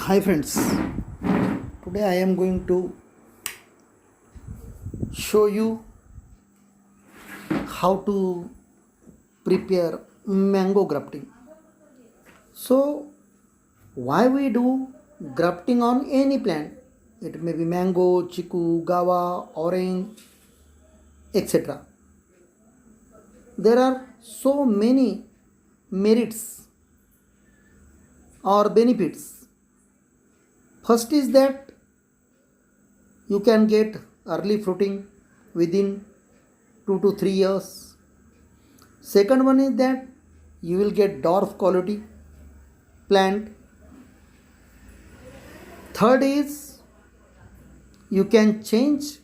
Hi friends, today I am going to show you how to prepare mango grafting. So, why we do grafting on any plant? It may be mango, chiku, guava, orange, etc. There are so many merits or benefits. First is that you can get early fruiting within 2 to 3 years. Second one is that you will get dwarf quality plant. Third is you can change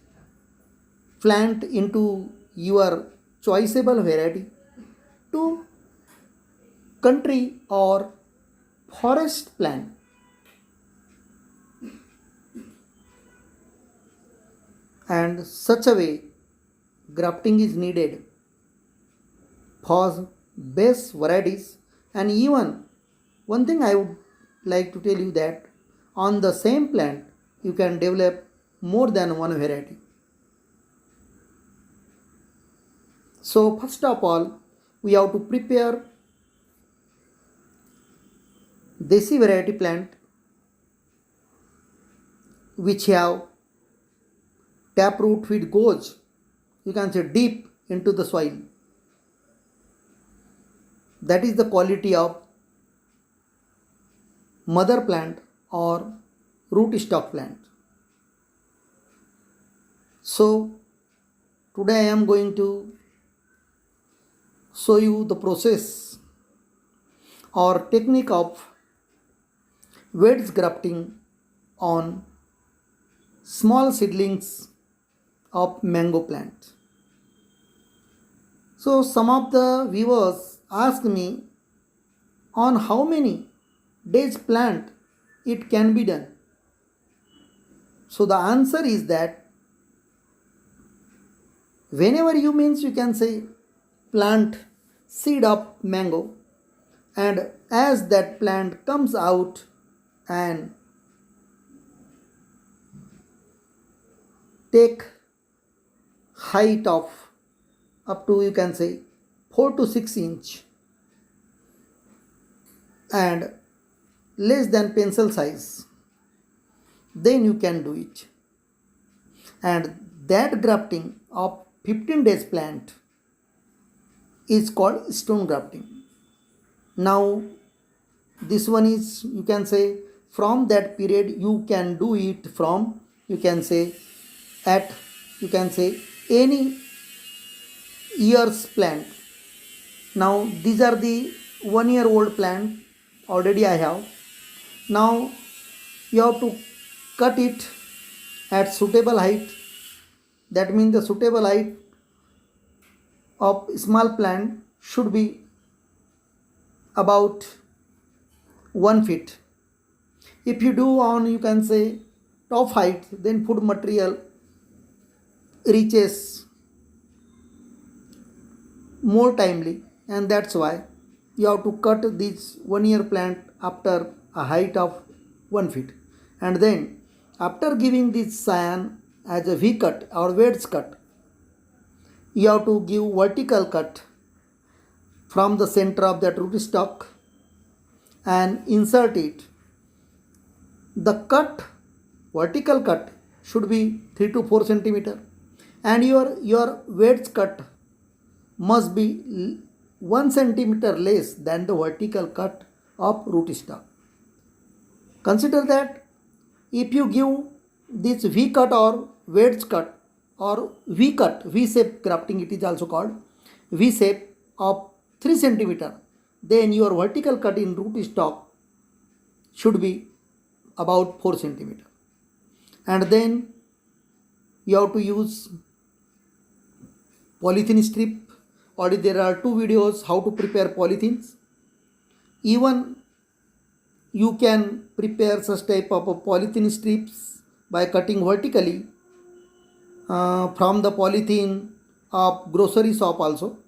plant into your choiceable variety to country or forest plant. And such a way grafting is needed for best varieties. And even one thing I would like to tell you that on the same plant you can develop more than one variety. So first of all we have to prepare desi variety plant which have taproot which goes, you can say, deep into the soil. That is the quality of mother plant or root stock plant. So today I am going to show you the process or technique of wedge grafting on small seedlings of mango plant. So some of the viewers ask me on how many days plant it can be done. So the answer is that whenever you means, you can say, plant seed of mango, and as that plant comes out and take height of up to, you can say, 4 to 6 inch and less than pencil size, then you can do it. And that grafting of 15 days plant is called stone grafting. Now this one is, you can say, from that period you can do it from, you can say, at, you can say, any year's plant. Now these are the 1 year old plant already I have. Now you have to cut it at suitable height. That means the suitable height of small plant should be about 1 feet. If you do on, you can say, top height, then food material reaches more timely, and that's why you have to cut this 1 year plant after a height of 1 feet. And then after giving this cyan as a V cut or wedge cut, you have to give vertical cut from the center of that rootstock and insert it. The cut, vertical cut, should be 3 to 4 centimeter, and your wedge cut must be 1 centimeter less than the vertical cut of rootstock. Consider that if you give this V cut or wedge cut or V cut, V shape grafting it is also called, V shape of 3 centimeter, then your vertical cut in rootstock should be about 4 centimeter. And then you have to use polythene strip. Already there are 2 videos how to prepare polythenes. Even you can prepare such type of polythene strips by cutting vertically from the polythene of grocery shop also.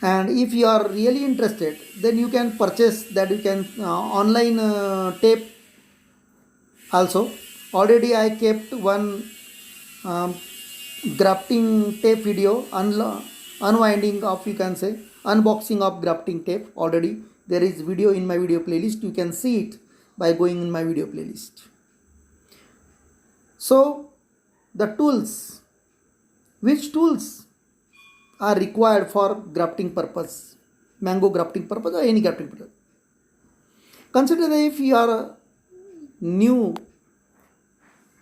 And if you are really interested, then you can purchase that. You can online tape also. Already I kept one um, grafting tape video, unwinding of, you can say, unboxing of grafting tape. Already there is video in my video playlist. You can see it by going in my video playlist. So the tools, which tools are required for grafting purpose, mango grafting purpose or any grafting purpose. Consider that if you are a new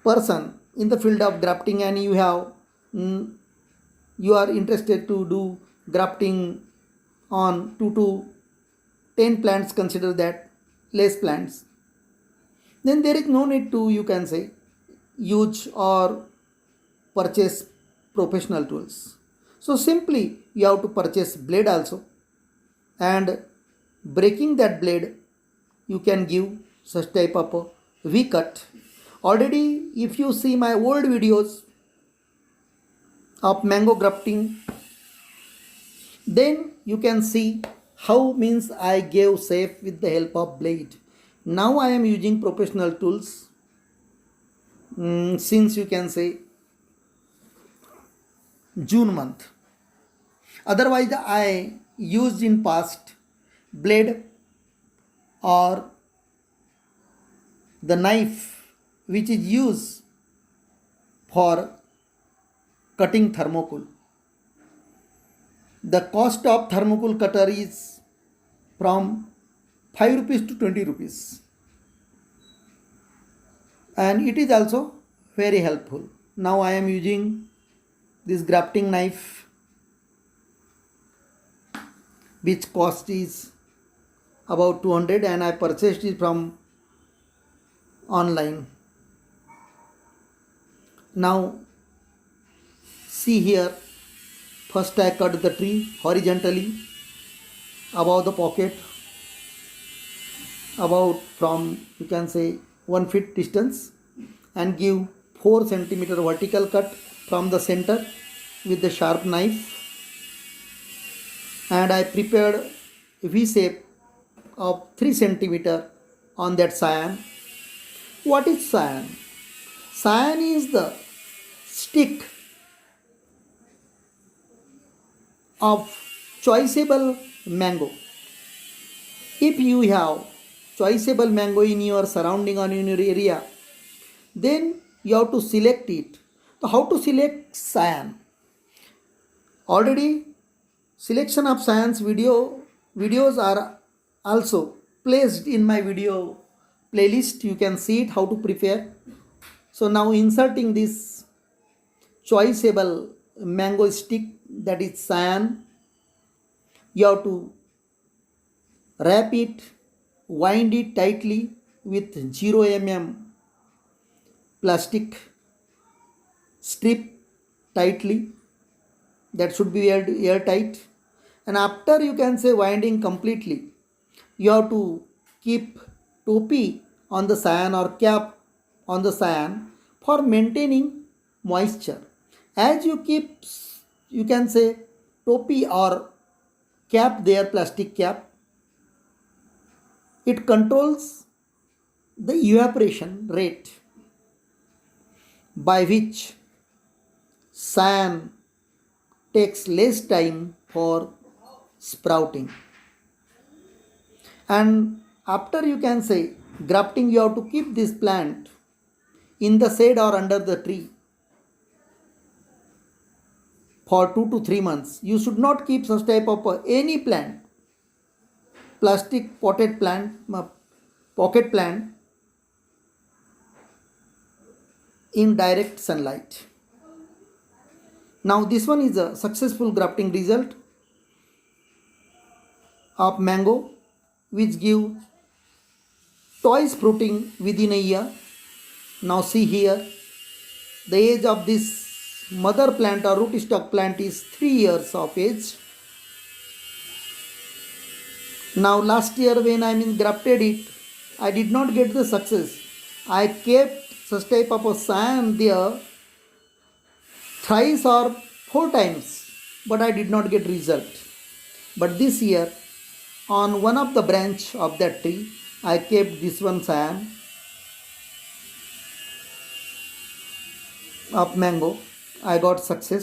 person in the field of grafting and you have you are interested to do grafting on 2 to 10 plants, consider that less plants, then there is no need to, you can say, use or purchase professional tools. So simply you have to purchase blade also, and breaking that blade you can give such type of a V cut. Already if you see my old videos of mango grafting, then you can see how means I gave shape with the help of blade. Now I am using professional tools since, you can say, June month. Otherwise I used in past blade or the knife which is used for cutting thermocol. The cost of thermocol cutter is from 5 rupees to 20 rupees, and it is also very helpful. Now I am using this grafting knife which cost is about 200, and I purchased it from online. Now see here, first I cut the tree horizontally above the pocket, about from, you can say, 1 feet distance, and give 4 centimeter vertical cut from the center with the sharp knife. And I prepared V shape of 3 centimeter on that cyan. What is cyan? Cyan is the stick of choiceable mango. If you have choiceable mango in your surrounding or in your area, then you have to select it. So how to select cyan? Already selection of cyan's videos are also placed in my video playlist. You can see it how to prepare. So now inserting this choiceable mango stick, that is cyan, you have to wrap it, wind it tightly with 0 mm plastic strip tightly, that should be airtight. And after, you can say, winding completely, you have to keep topi on the cyan or cap on the cyan for maintaining moisture. As you keep, you can say, topi or cap there, plastic cap, it controls the evaporation rate by which cyan takes less time for sprouting. And after, you can say, grafting, you have to keep this plant in the shade or under the tree for 2 to 3 months. You should not keep such type of any plant, plastic potted plant, pocket plant, in direct sunlight. Now this one is a successful grafting result of mango, which give twice fruiting within a year. Now see here, the age of this mother plant or rootstock plant is 3 years of age. Now last year when I grafted it, I did not get the success. I kept such type of a cyan there thrice or 4 times, but I did not get result. But this year, on one of the branch of that tree, I kept this one cyan of mango. I got success.